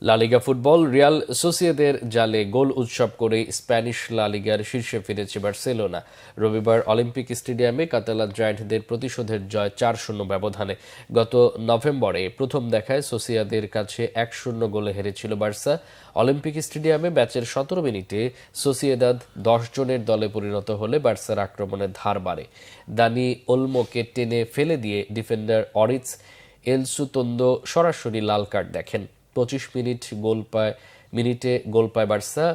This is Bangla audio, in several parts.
লা লিগা ফুটবল রিয়াল সোসিয়েদাদের জালে গোল উৎসব করে স্প্যানিশ লা লিগার শীর্ষে ফিরেছে বার্সেলোনা। রবিবার অলিম্পিক স্টেডিয়ামে কাতালান জায়ান্টদের প্রতিশোধের জয় ৪-০ ব্যবধানে। গত নভেম্বরে প্রথম দেখায় সোসিয়েদাদের কাছে ১-০ গোলে হেরেছিল বার্সা। অলিম্পিক স্টেডিয়ামে ম্যাচের ১৭ মিনিটে সোসিয়েদাদ ১০ জনের দলে পরিণত হলে বার্সার আক্রমণের ধার বাড়ে। দানি ওলমোকে টেনে ফেলে দিয়ে ডিফেন্ডার অরিৎস এলসুতোন্দো সরাসরি লাল কার্ড দেখেন। ২৫ মিনিটে গোল পায় বার্সা।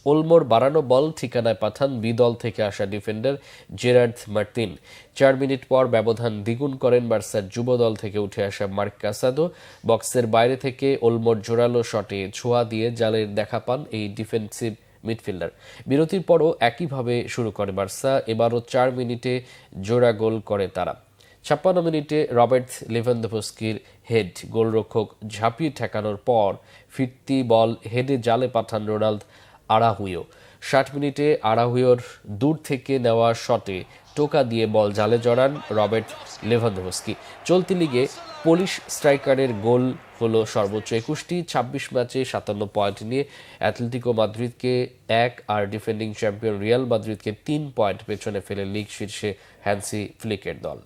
ওলমোর বাড়ানো বল ঠিকানায় পাঠান বি দল থেকে আসা ডিফেন্ডার জেরার্ড মার্তিন। ৪ মিনিট পর ব্যবধান দ্বিগুণ করেন বার্সার যুব দল থেকে উঠে আসা মার্ক কাসাদো। বক্সের বাইরে থেকে ওলমোর জোরালো শটে ছোঁয়া দিয়ে জালের দেখা পান এই ডিফেন্সিভ মিডফিল্ডার। বিরতির পরও একইভাবে শুরু করে বার্সা। এবারও ৪ মিনিটে জোড়া গোল করে তারা। ৫৬ মিনিটে রবার্ট লেভানদোভস্কির হেড গোলরক্ষক ঝাঁপিয়ে ঠেকানোর পর ফিরতি বল হেডে জালে পাঠান রোনাল্ড আরাহুয়ো। ৬০ মিনিটে আরাহুয়োর দূর থেকে নেওয়া শটে টোকা দিয়ে বল জালে জড়ান রবার্ট লেভানদোভস্কি। চলতি লিগে পোলিশ স্ট্রাইকারের গোল হলো সর্বোচ্চ ২১টি। ২৬ ম্যাচে ৫৭ পয়েন্ট নিয়ে অ্যাটলেটিকো মাদ্রিদকে ১ আর ডিফেন্ডিং চ্যাম্পিয়ন রিয়াল মাদ্রিদকে ৩ পয়েন্ট পেছনে ফেলে লিগ শীর্ষে হ্যান্সি ফ্লিকের দল।